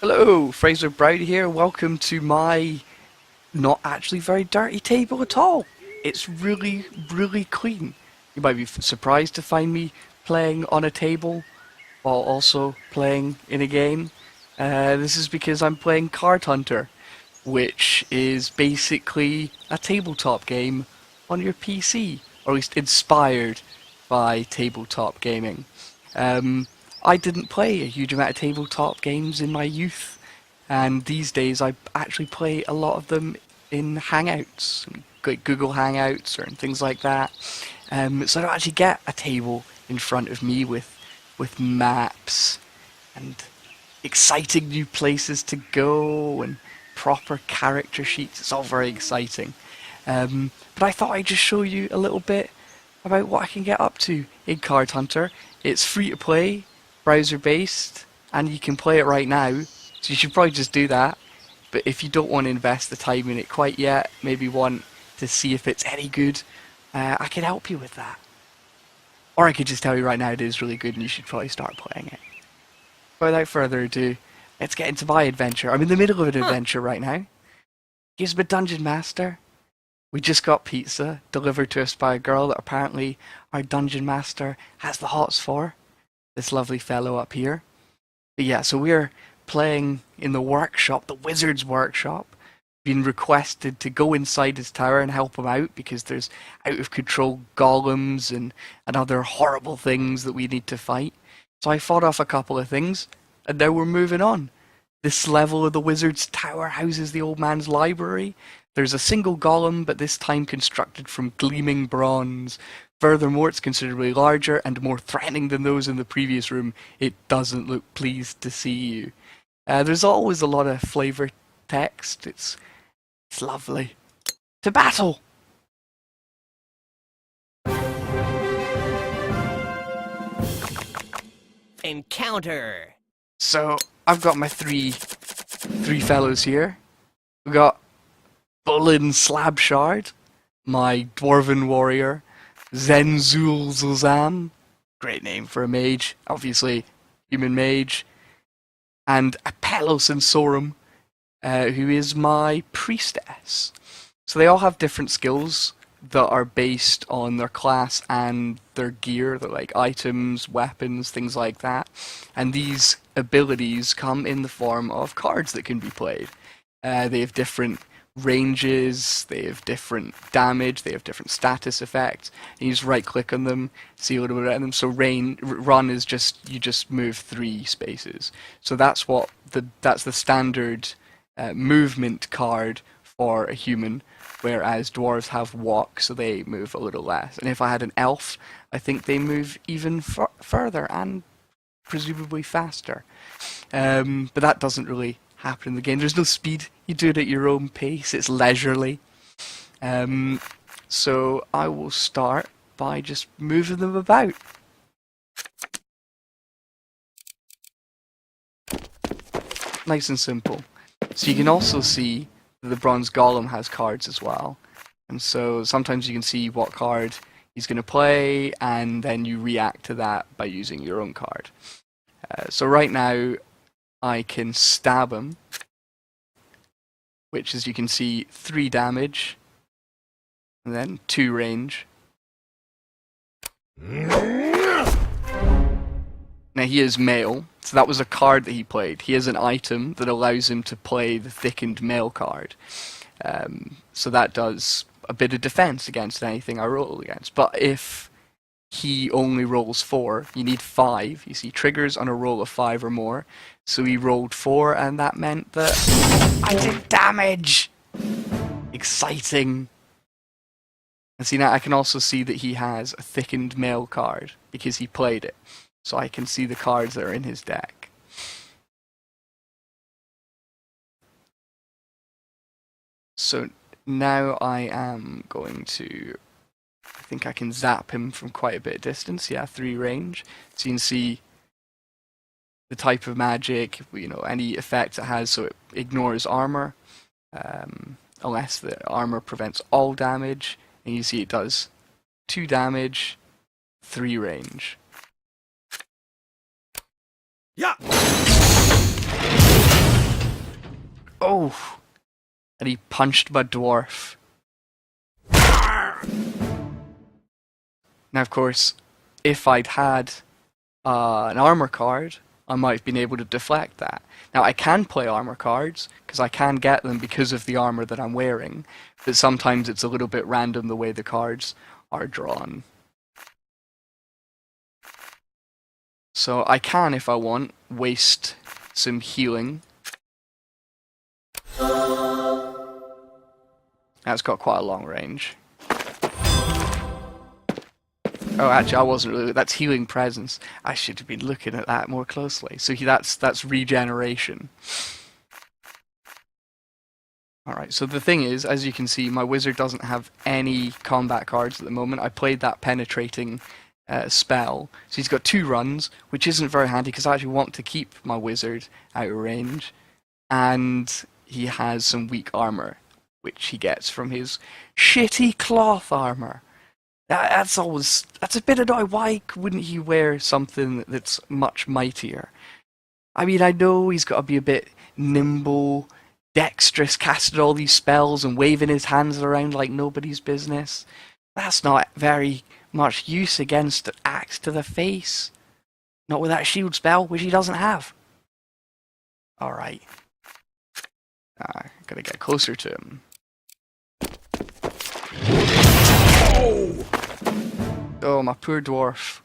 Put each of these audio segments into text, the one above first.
Hello, Fraser Brown here. Welcome to my not actually very dirty table at all. It's really, really clean. You might be surprised to find me playing on a table while also playing in a game. This is because I'm playing Card Hunter, which is basically a tabletop game on your PC, or at least inspired by tabletop gaming. Um, I didn't play a huge amount of tabletop games in my youth, and these days I actually play a lot of them in Hangouts, like Google Hangouts or things like that. So I don't actually get a table in front of me with maps and exciting new places to go and proper character sheets. It's all very exciting. But I thought I'd just show you a little bit about what I can get up to in Card Hunter. It's free to play, browser based, and you can play it right now, so you should probably just do that. But if you don't want to invest the time in it quite yet, maybe want to see if it's any good, I can help you with that. Or I could just tell you right now it is really good and you should probably start playing it. But without further ado, let's get into my adventure. I'm in the middle of an adventure right now. Here's my dungeon master. We just got pizza delivered to us by a girl that apparently our dungeon master has the hots for. This lovely fellow up here. But yeah, so we're playing in the workshop, the wizard's workshop. Been requested to go inside his tower and help him out because there's out of control golems and other horrible things that we need to fight. So I fought off a couple of things, and now we're moving on. This level of the wizard's tower houses the old man's library. There's a single golem, but this time constructed from gleaming bronze. Furthermore, it's considerably larger and more threatening than those in the previous room. It doesn't look pleased to see you. There's always a lot of flavor text. It's lovely. To battle! Encounter! So, I've got my three fellows here. We've got Bullen Slabshard, my dwarven warrior, Zenzul Zulzam, great name for a mage, obviously human mage, and Apello Sensorum, who is my priestess. So they all have different skills that are based on their class and their gear. They're like items, weapons, things like that. And these abilities come in the form of cards that can be played. They have different ranges, they have different damage, they have different status effects. And you just right click on them, see a little bit of them. So run is just, you just move 3 spaces. So that's the standard movement card for a human, whereas dwarves have walk, so they move a little less. And if I had an elf, I think they move even further and presumably faster. But that doesn't really happen in the game. There's no speed. You do it at your own pace. It's leisurely. So I will start by just moving them about. Nice and simple. So you can also see that the bronze golem has cards as well. And so sometimes you can see what card he's going to play, and then you react to that by using your own card. So right now I can stab him, which, as you can see, 3 damage, and then 2 range. Now he is male, so that was a card that he played. He has an item that allows him to play the thickened male card. So that does a bit of defense against anything I roll against. But if he only rolls 4, you need 5. You see, triggers on a roll of 5 or more. So he rolled 4, and that meant that I did damage! Exciting. And see, now I can also see that he has a thickened male card because he played it. So I can see the cards that are in his deck. So now I am going to, I think I can zap him from quite a bit of distance. Yeah, 3 range. So you can see the type of magic, any effect it has. So it ignores armor, unless the armor prevents all damage. And you see it does 2 damage, 3 range. Yeah. Oh! And he punched my dwarf. Now, of course, if I'd had an armor card, I might have been able to deflect that. Now, I can play armor cards, because I can get them because of the armor that I'm wearing, but sometimes it's a little bit random the way the cards are drawn. So I can, if I want, waste some healing. That's got quite a long range. Oh, actually, I wasn't really. That's healing presence. I should have been looking at that more closely. So that's regeneration. Alright, so the thing is, as you can see, my wizard doesn't have any combat cards at the moment. I played that penetrating spell. So he's got 2 runs, which isn't very handy because I actually want to keep my wizard out of range. And he has some weak armor, which he gets from his shitty cloth armor. That's a bit annoying. Why wouldn't he wear something that's much mightier? I mean, I know he's got to be a bit nimble, dexterous, casting all these spells and waving his hands around like nobody's business. That's not very much use against an axe to the face. Not with that shield spell, which he doesn't have. Alright. Gotta get closer to him. Oh, my poor dwarf.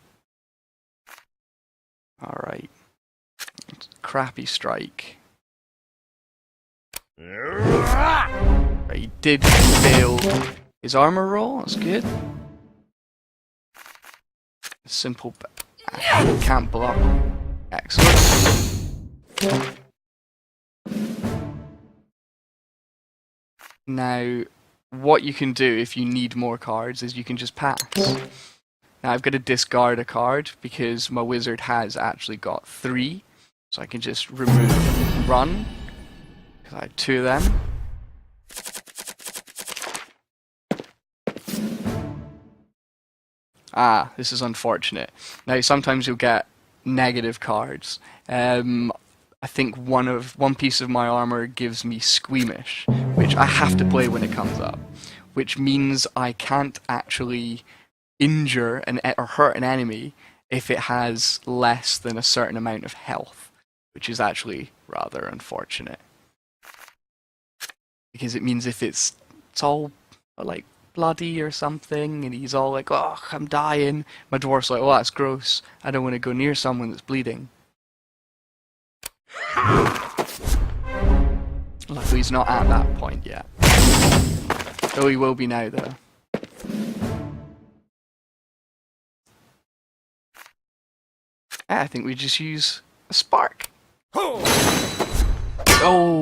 Alright. Crappy strike. He did fail his armor roll, that's good. Simple, can't block. Excellent. Now, what you can do if you need more cards is you can just pass. Now I've got to discard a card because my wizard has actually got 3. So I can just remove run, because I have 2 of them. Ah, this is unfortunate. Now sometimes you'll get negative cards. I think one piece of my armor gives me squeamish, which I have to play when it comes up, which means I can't actually injure or hurt an enemy if it has less than a certain amount of health, which is actually rather unfortunate. Because it means if it's all like bloody or something and he's all like, oh, I'm dying, my dwarf's like, oh, that's gross, I don't want to go near someone that's bleeding. Luckily he's not at that point yet. Oh, he will be now though. I think we just use a spark. Oh,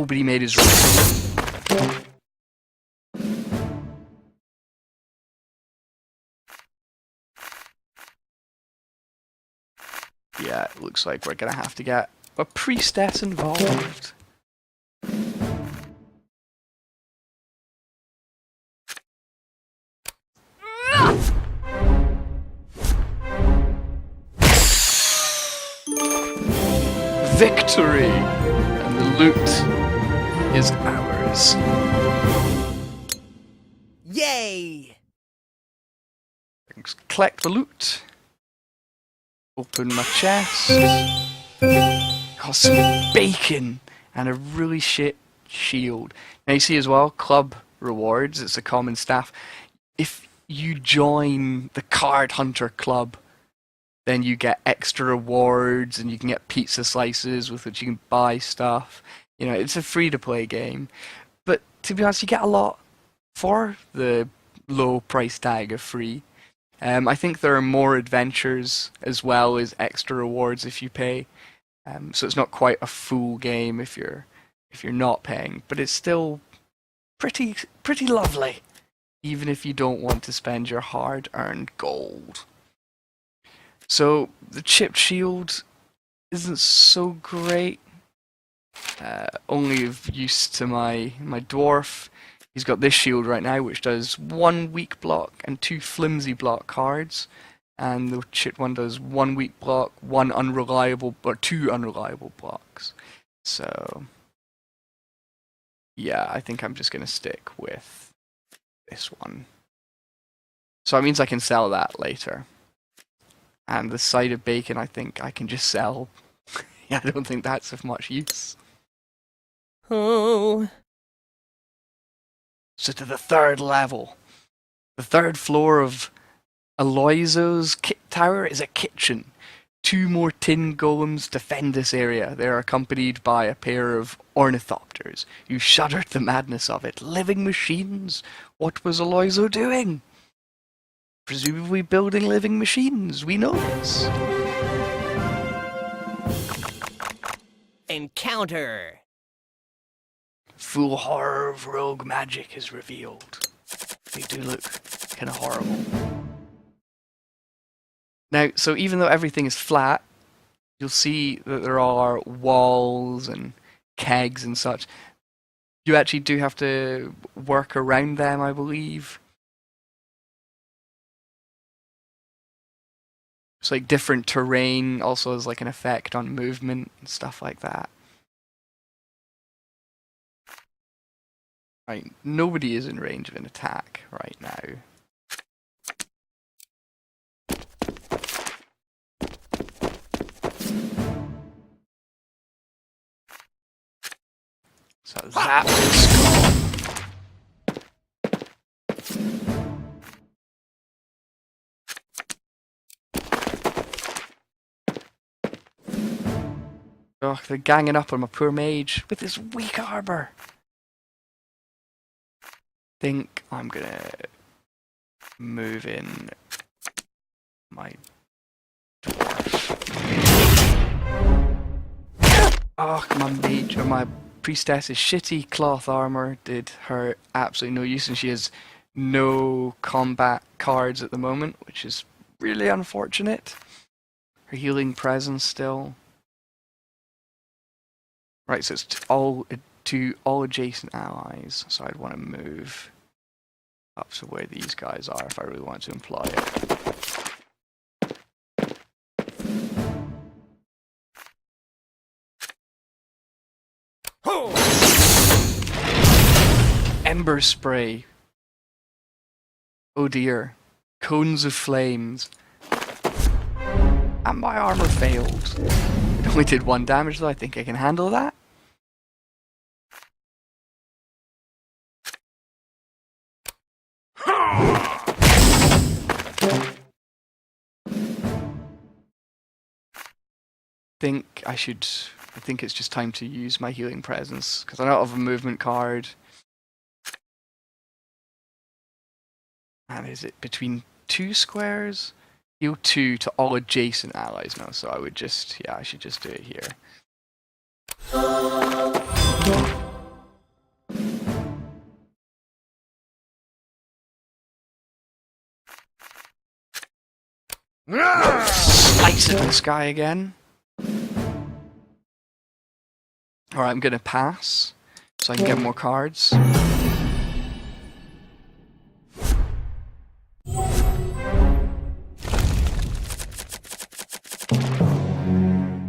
but he made his roll. Yeah, it looks like we're gonna have to get a priestess involved. Victory! And the loot is ours. Yay! Collect the loot. Open my chest. Got some bacon and a really shit shield. Now you see as well, club rewards, it's a common staff. If you join the Card Hunter Club, then you get extra rewards and you can get pizza slices with which you can buy stuff. You know, it's a free-to-play game. But to be honest, you get a lot for the low price tag of free. I think there are more adventures as well as extra rewards if you pay. So it's not quite a full game if you're not paying, but it's still pretty lovely, even if you don't want to spend your hard-earned gold. So the chipped shield isn't so great. Only of use to my dwarf. He's got this shield right now, which does 1 weak block and 2 flimsy block cards. And the chipped one does 1 weak block, 1 unreliable, or 2 unreliable blocks. So yeah, I think I'm just going to stick with this one. So that means I can sell that later. And the side of bacon, I think I can just sell. Yeah, I don't think that's of much use. Oh. So to the third level. The third floor of Aloiso's tower is a kitchen. 2 more tin golems defend this area. They are accompanied by a pair of ornithopters. You shudder at the madness of it. Living machines? What was Aloiso doing? Presumably building living machines. We know this. Encounter. Full horror of rogue magic is revealed. They do look kind of horrible. Now, so even though everything is flat, you'll see that there are walls and kegs and such. You actually do have to work around them, I believe. It's like different terrain also has like an effect on movement and stuff like that. Right, nobody is in range of an attack right now. So that was oh, they're ganging up on my poor mage with his weak armor. Think I'm gonna move in my dwarf. Oh, my mage or my priestess's shitty cloth armor did her absolutely no use, and she has no combat cards at the moment, which is really unfortunate. Her healing presence still. Right, so it's to all adjacent allies, so I'd want to move up to where these guys are if I really want to employ it. Ember spray. Oh dear. Cones of flames. And my armor failed. It only did 1 damage though, I think I can handle that. I think it's just time to use my healing presence, because I don't have a movement card. And is it between 2 squares? Heal 2 to all adjacent allies now, so I would just, yeah, I should just do it here. Slice it in the sky again. Alright, I'm gonna pass, so I can get more cards.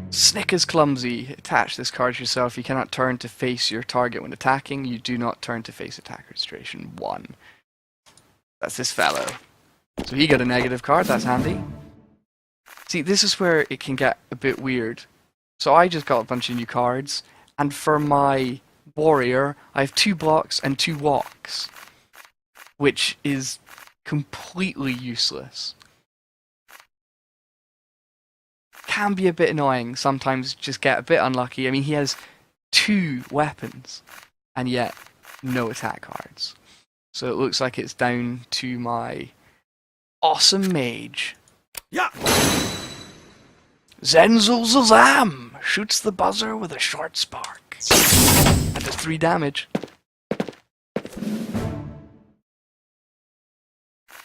Snick is clumsy. Attach this card to yourself. You cannot turn to face your target when attacking. You do not turn to face attacker. Situation 1. That's this fellow. So he got a negative card, that's handy. See, this is where it can get a bit weird. So I just got a bunch of new cards, and for my warrior, I have 2 blocks and 2 walks, which is completely useless. Can be a bit annoying, sometimes just get a bit unlucky. I mean, he has 2 weapons, and yet no attack cards. So it looks like it's down to my awesome mage. Yeah. Zenzel Zazam shoots the buzzer with a short spark. And does 3 damage.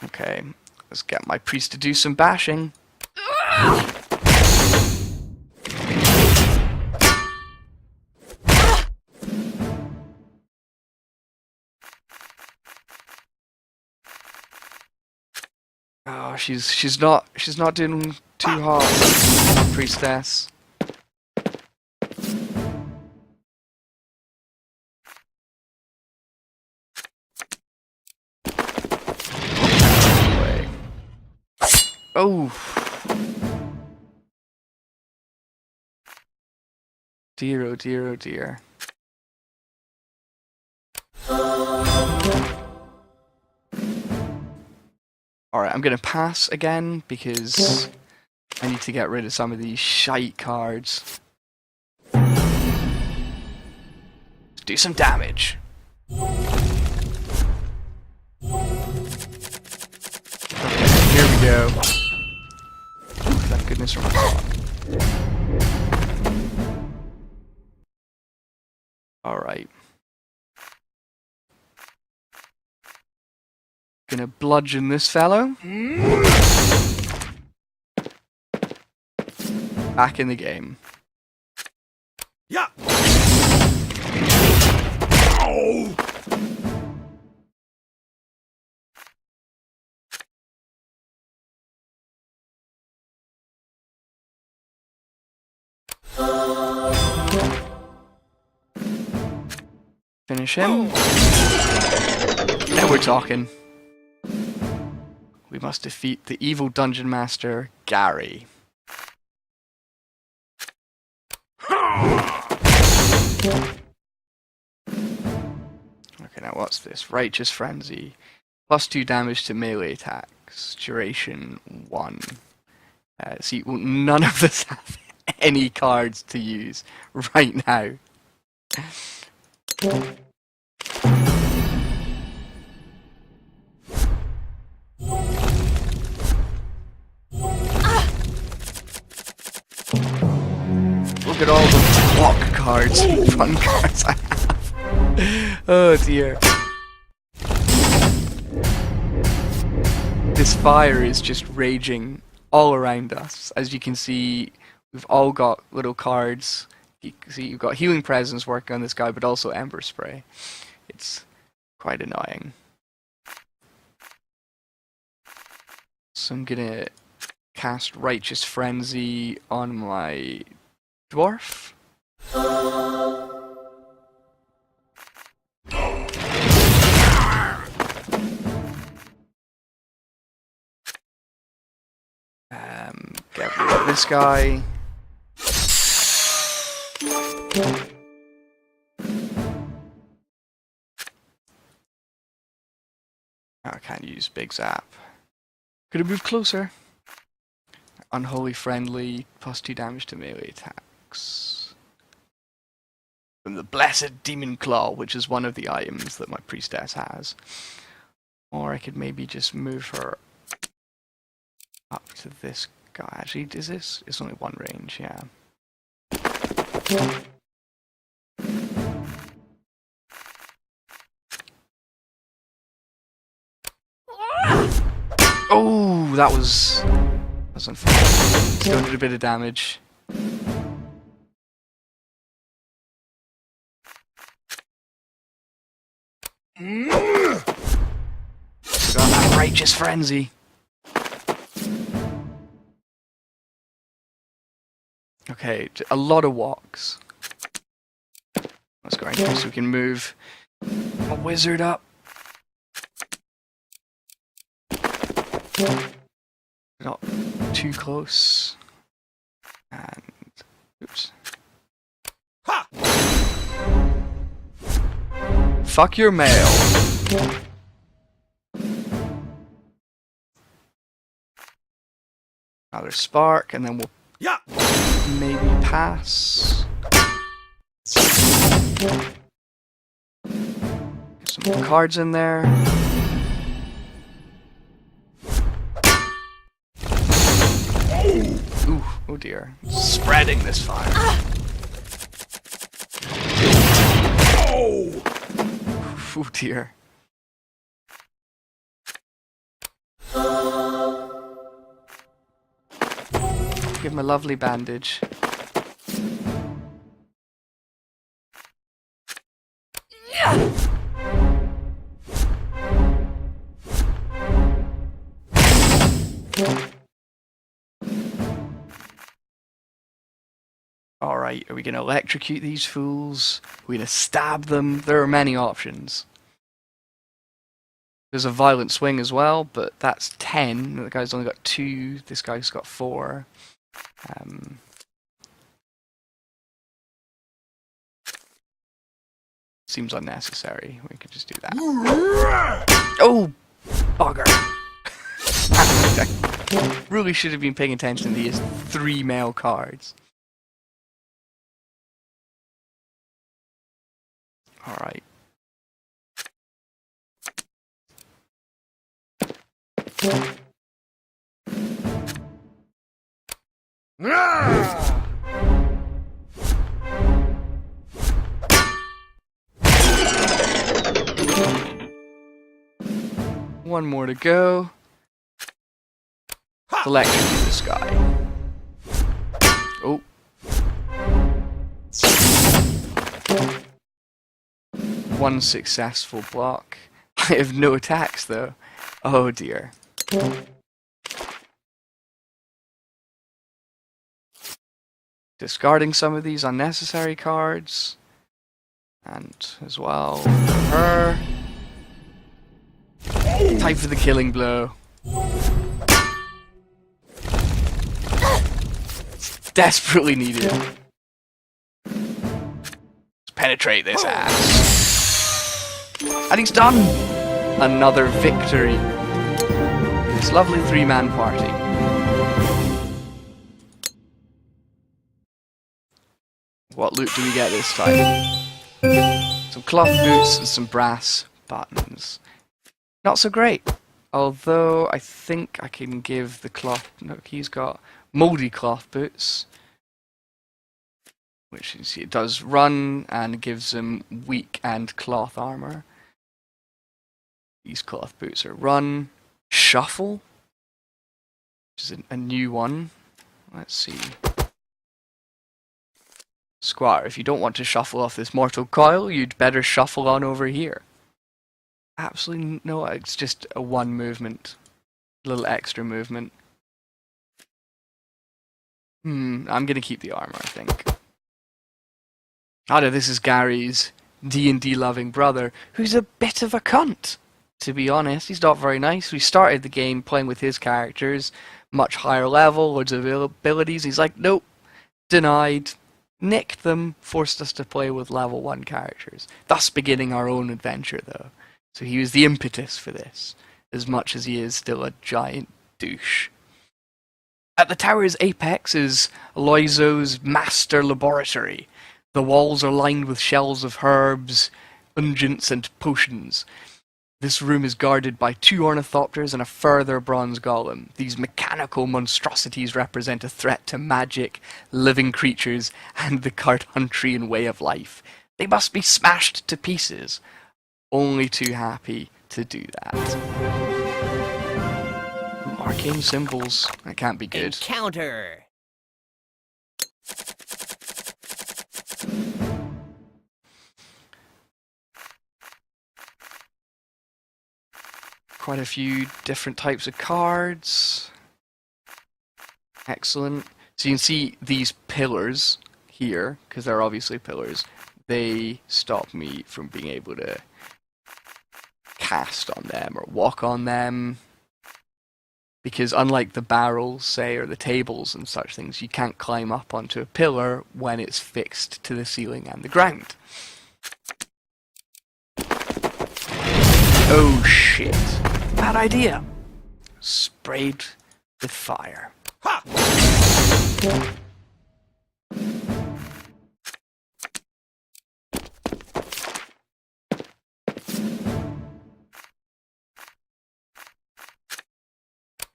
Okay, let's get my priest to do some bashing. Oh, she's not doing too hard, priestess. Oh! Dear, oh dear, oh dear. Alright, I'm gonna pass again because I need to get rid of some of these shite cards. Let's do some damage. Okay, here we go. Thank goodness for my clock. Alright. Gonna bludgeon this fellow. Back in the game. Yeah. Oh! Finish him. Now we're talking. We must defeat the evil dungeon master, Gary. Okay, now what's this? Righteous Frenzy. +2 damage to melee attacks. Duration 1. See, well, none of us have any cards to use right now. Look at all the block cards and run cards I have. Oh dear. This fire is just raging all around us. As you can see, we've all got little cards. You can see you've got Healing Presence working on this guy, but also Ember Spray. It's quite annoying. So I'm gonna cast Righteous Frenzy on my dwarf. Get rid of this guy. Oh, I can't use Big Zap. Could have moved closer. Unholy Friendly, +2 damage to melee attacks. From the Blessed Demon Claw, which is one of the items that my priestess has. Or I could maybe just move her up to this guy. Actually, is this? It's only one range, yeah. Oh, that was unfortunate. Still did a bit of damage. Got that Righteous Frenzy. Okay, a lot of walks. Let's go right here so we can move a wizard up. Not too close. And oops. Ha! Fuck your mail. Another spark, and then we'll maybe pass. Get some more cards in there. Ooh, oh dear. Spreading this fire. Oh dear. Give him a lovely bandage. Alright, are we going to electrocute these fools? Are we going to stab them? There are many options. There's a violent swing as well, but that's 10. The guy's only got 2. This guy's got 4. Seems unnecessary. We could just do that. Oh, bugger. I really should have been paying attention to these 3 male cards. Alright. One more to go. Electrocute the sky. Oh. One successful block. I have no attacks though. Oh dear. Discarding some of these unnecessary cards. And as well, her. Time for the killing blow. It's desperately needed. Let's penetrate this ass. And he's done! Another victory. This lovely 3-man party. What loot do we get this time? Some cloth boots and some brass buttons. Not so great. Although I think I can give the cloth... No, he's got mouldy cloth boots. Which is, it does run and gives him weak and cloth armor. These cloth boots are run. Shuffle. Which is a new one. Let's see. Squire, if you don't want to shuffle off this mortal coil, you'd better shuffle on over here. Absolutely no, it's just a 1 movement. A little extra movement. I'm gonna keep the armor, I think. Oh no, this is Gary's D&D loving brother, who's a bit of a cunt. To be honest, he's not very nice. We started the game playing with his characters, much higher level, loads of abilities. He's like, nope, denied. Nicked them, forced us to play with level 1 characters. Thus beginning our own adventure, though. So he was the impetus for this, as much as he is still a giant douche. At the tower's apex is Loizo's master laboratory. The walls are lined with shelves of herbs, unguents, and potions. This room is guarded by 2 ornithopters and a further bronze golem. These mechanical monstrosities represent a threat to magic, living creatures, and the Carthuntrian way of life. They must be smashed to pieces. Only too happy to do that. Ooh, arcane symbols. That can't be good. Encounter. Quite a few different types of cards. Excellent. So you can see these pillars here, because they're obviously pillars, they stop me from being able to cast on them or walk on them. Because unlike the barrels, say, or the tables and such things, you can't climb up onto a pillar when it's fixed to the ceiling and the ground. Oh shit. Bad idea. Sprayed with fire. Ha!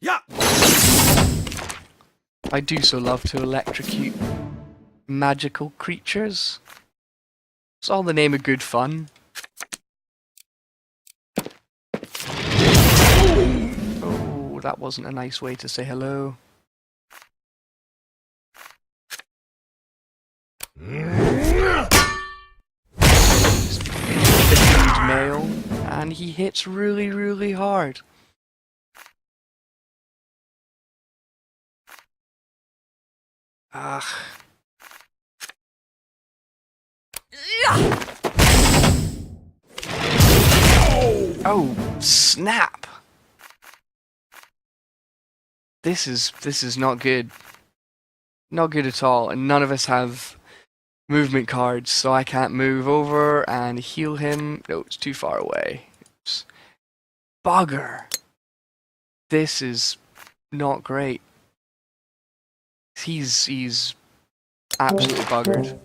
Yeah! I do so love to electrocute magical creatures. It's all in the name of good fun. Oh, that wasn't a nice way to say hello. Defeated male, and he hits really, really hard. Ugh. Oh, snap! This is not good. Not good at all, and none of us have movement cards, so I can't move over and heal him. No, it's too far away. Oops. Bugger! This is not great. He's absolutely buggered.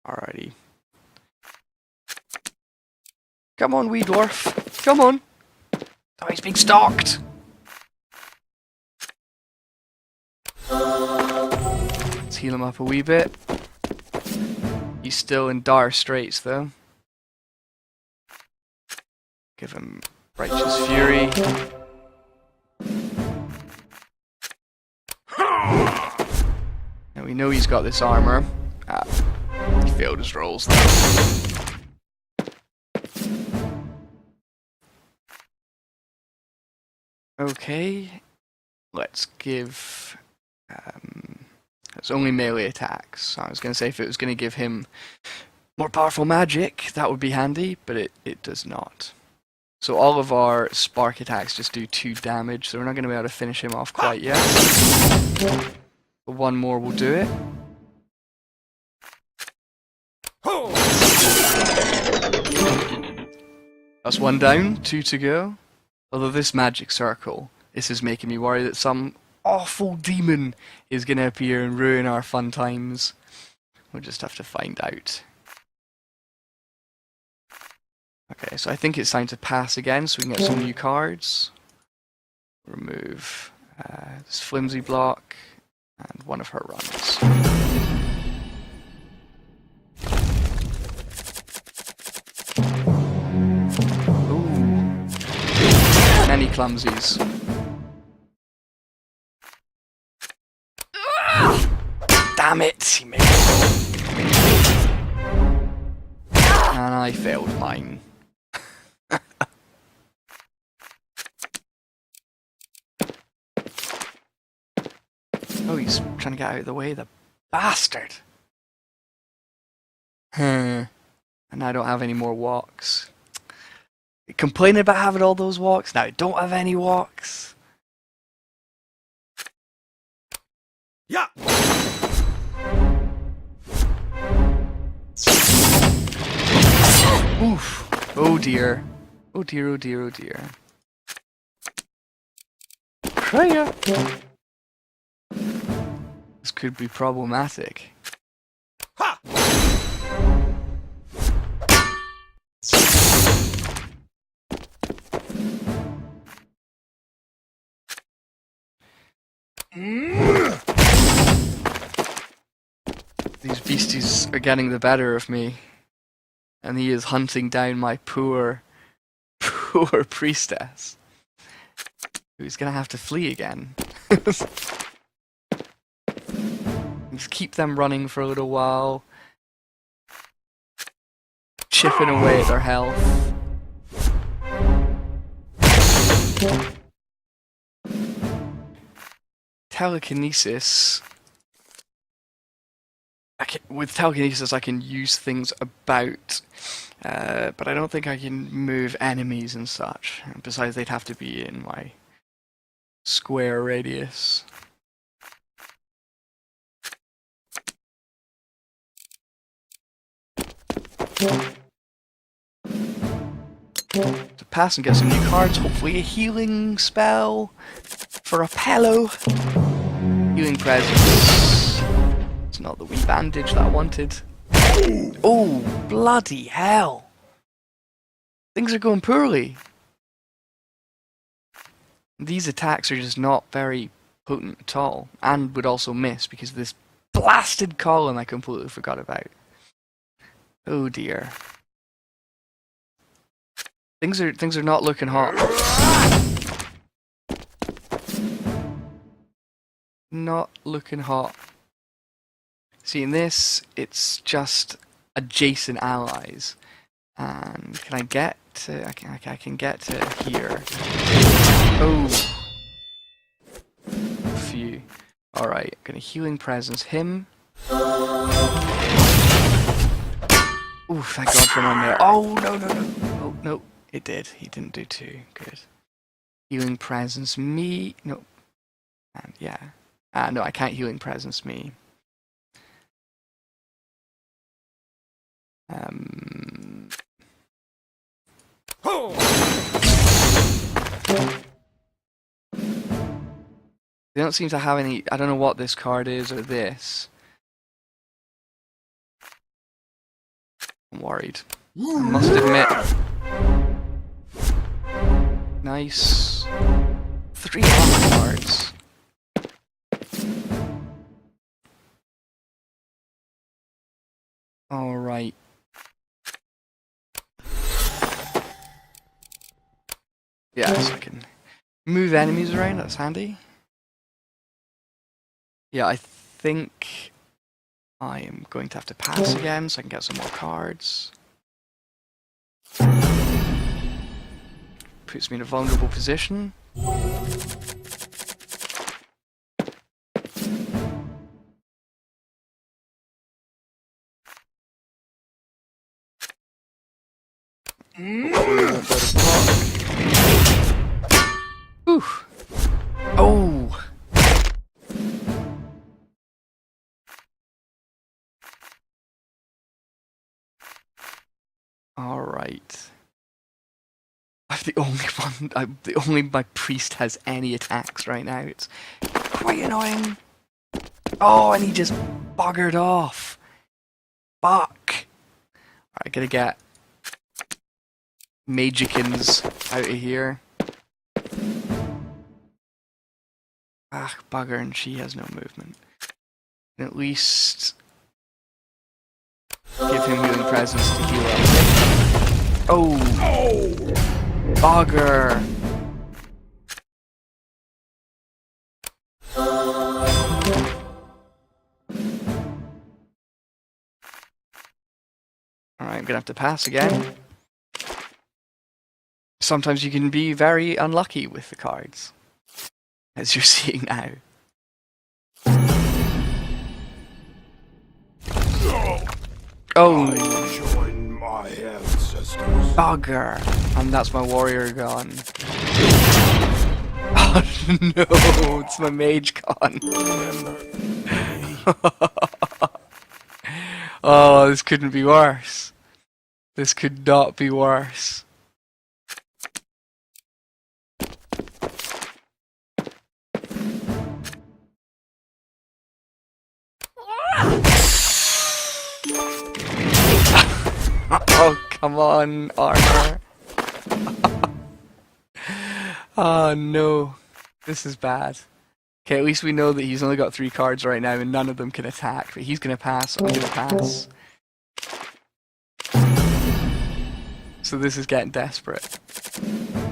Alrighty. Come on, wee dwarf. Come on. Oh, he's being stalked. Let's heal him up a wee bit. He's still in dire straits, though. Give him Righteous Fury. Now we know he's got this armor. Ah, he failed his rolls, though. Okay, let's give... it's only melee attacks. I was going to say if it was going to give him more powerful magic, that would be handy, but it does not. So all of our spark attacks just do 2 damage, so we're not going to be able to finish him off quite yet. But one more will do it. That's 1 down, 2 to go. Although this magic circle, this is making me worry that some awful demon is going to appear and ruin our fun times. We'll just have to find out. Okay, so I think it's time to pass again so we can get some new cards. Remove this flimsy block and one of her runs. Many clumsies. Damn it! He made it. And I failed mine. Oh, he's trying to get out of the way, the bastard! And I don't have any more walks. Complaining about having all those walks, now I don't have any walks. Yeah. Oof. Oh dear. Oh dear, oh dear, oh dear. Freya! This could be problematic. Ha! These beasties are getting the better of me. And he is hunting down my poor priestess. Who's gonna have to flee again. Just keep them running for a little while. Chipping away at their health. Telekinesis. With telekinesis I can use things about, but I don't think I can move enemies and such. Besides, they'd have to be in my square radius. To pass and get some new cards, hopefully a healing spell for a pillow. Healing presence. It's not the wee bandage that I wanted. Oh, bloody hell. Things are going poorly. These attacks are just not very potent at all, and would also miss because of this blasted column I completely forgot about. Oh dear. Things are not looking hot. Not looking hot. See, in this, it's just adjacent allies. And can I get to... I can get to here. Oh. few. Alright, gonna healing presence him. Ooh, thank God for one there. Oh, no, no, no. Oh, no, it did. He didn't do two. Good. Healing presence me. No. And yeah. No, I can't healing presence me. They don't seem to have any. I don't know what this card is or this. I'm worried. I must admit. Nice. 3 armor cards. Alright. Yeah, so I can move enemies around, that's handy. Yeah, I think I am going to have to pass again so I can get some more cards. Puts me in a vulnerable position. Ooh. Oh. All right. I'm the only one. My priest has any attacks right now. It's quite annoying. Oh, and he just buggered off. Fuck. Alright, gotta get Magicans out of here. Ah, bugger, and she has no movement. And at least give him healing presence to heal up. Oh! Bugger! Alright, I'm gonna have to pass again. Sometimes you can be very unlucky with the cards, as you're seeing now. Oh! Join my ancestors. Bugger! And that's my warrior gone. Oh no, it's my mage gone. Oh, this couldn't be worse. This could not be worse. Oh, come on, armor. Oh no, this is bad. Okay, at least we know that he's only got 3 cards right now and none of them can attack, but he's gonna pass, I'm gonna pass. So this is getting desperate.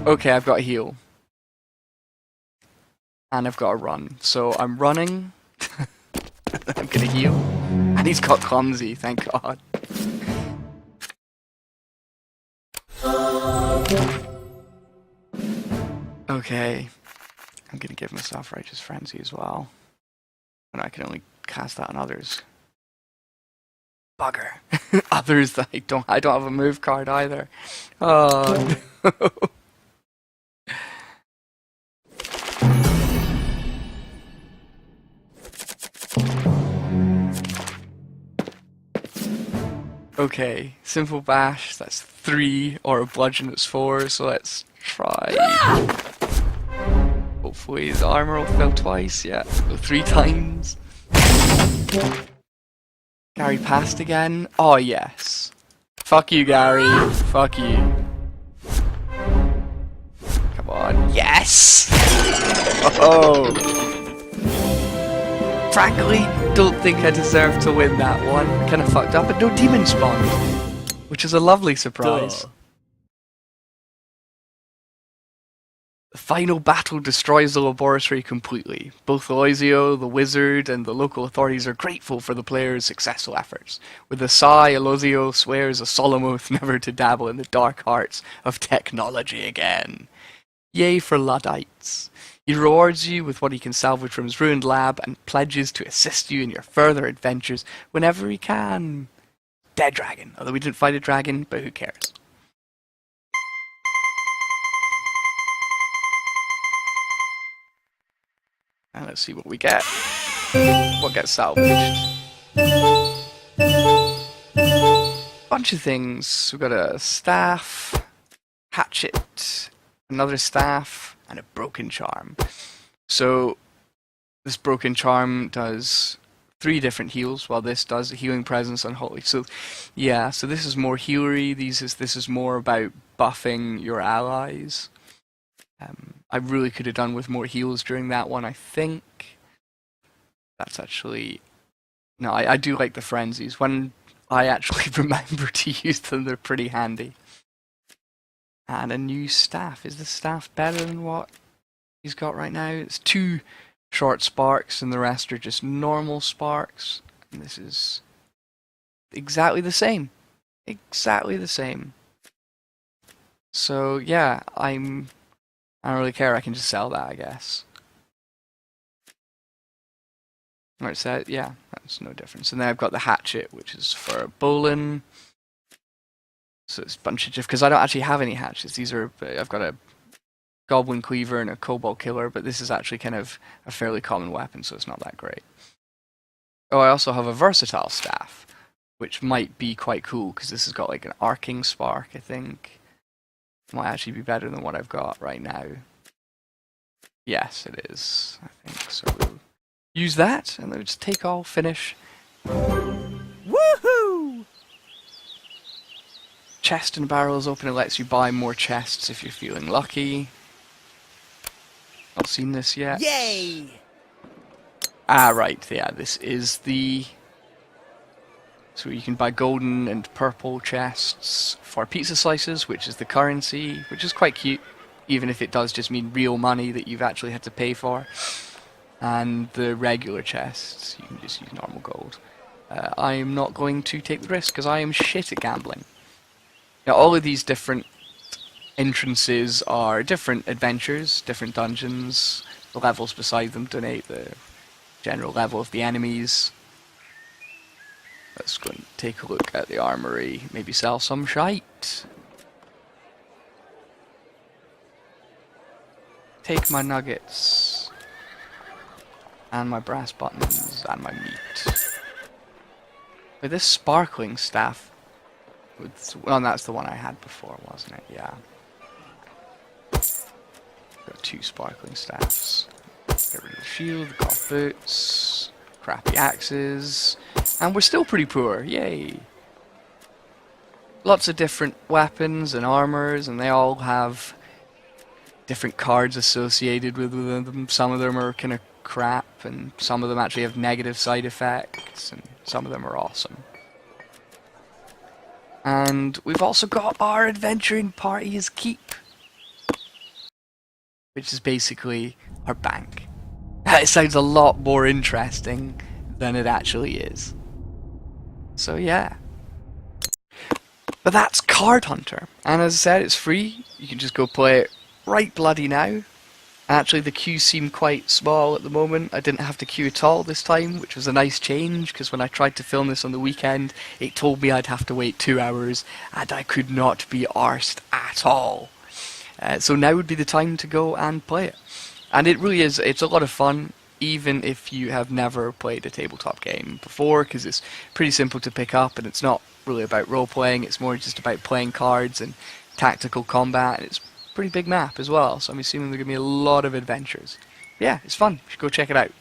Okay, I've got a heal. And I've got a run. So I'm running. I'm gonna heal. And he's got clumsy, thank God. Okay. I'm gonna give myself Righteous Frenzy as well. And I can only cast that on others. Bugger. Others that I don't have a move card either. Oh no. Okay, simple bash, that's 3, or a bludgeon that's 4, so let's try. Hopefully the armor will fail twice, yeah, 3 times. Gary passed again. Oh yes. Fuck you, Gary. Fuck you. Come on. Yes! Oh! Frankly, don't think I deserve to win that one. Kinda fucked up, but no demon spawned. Which is a lovely surprise. Duh. The final battle destroys the laboratory completely. Both Aloysio, the wizard, and the local authorities are grateful for the players' successful efforts. With a sigh, Aloysio swears a solemn oath never to dabble in the dark arts of technology again. Yay for Luddites. He rewards you with what he can salvage from his ruined lab and pledges to assist you in your further adventures whenever he can. Dead dragon. Although we didn't fight a dragon, but who cares? And let's see what we get. What gets salvaged? Bunch of things. We've got a staff, hatchet, another staff, and a broken charm. So this broken charm does 3 different heals, while this does a healing presence unholy. So yeah, so this is more healery. This is more about buffing your allies. I really could have done with more heals during that one, I think. That's actually... No, I do like the frenzies. When I actually remember to use them, they're pretty handy. And a new staff. Is the staff better than what he's got right now? It's 2 short sparks and the rest are just normal sparks. And this is exactly the same. Exactly the same. So yeah, I don't really care, I can just sell that, I guess. Right, so yeah, that's no difference. And then I've got the hatchet, which is for a bowline. So it's a bunch of because I don't actually have any hatchets. These are I've got a goblin cleaver and a kobold killer, but this is actually kind of a fairly common weapon, so it's not that great. Oh, I also have a versatile staff, which might be quite cool because this has got like an arcing spark, I think. Might actually be better than what I've got right now. Yes, it is, I think. So we'll use that, and then we'll just take all, finish. Woohoo! Chest and barrel is open. It lets you buy more chests if you're feeling lucky. Not seen this yet. Yay! Ah, right, yeah, this is the... So you can buy golden and purple chests for pizza slices, which is the currency, which is quite cute, even if it does just mean real money that you've actually had to pay for. And the regular chests, you can just use normal gold. I am not going to take the risk, because I am shit at gambling. Now, all of these different entrances are different adventures, different dungeons. The levels beside them donate the general level of the enemies. Let's go and take a look at the armory, maybe sell some shite. Take my nuggets. And my brass buttons, and my meat. With this sparkling staff, well, that's the one I had before, wasn't it? Yeah. Got 2 sparkling staffs. Get rid of the shield, the golf boots, crappy axes, and we're still pretty poor, yay! Lots of different weapons and armors, and they all have different cards associated with them. Some of them are kind of crap, and some of them actually have negative side effects, and some of them are awesome. And we've also got our adventuring party's keep, which is basically our bank. It sounds a lot more interesting than it actually is. So yeah. But that's Card Hunter, and as I said, it's free. You can just go play it right bloody now. Actually, the queues seem quite small at the moment. I didn't have to queue at all this time, which was a nice change, because when I tried to film this on the weekend, it told me I'd have to wait 2 hours, and I could not be arsed at all. So now would be the time to go and play it. And it really is, it's a lot of fun, even if you have never played a tabletop game before, because it's pretty simple to pick up, and it's not really about role-playing, it's more just about playing cards and tactical combat, and it's a pretty big map as well, so I'm assuming there's going to be a lot of adventures. Yeah, it's fun, you should go check it out.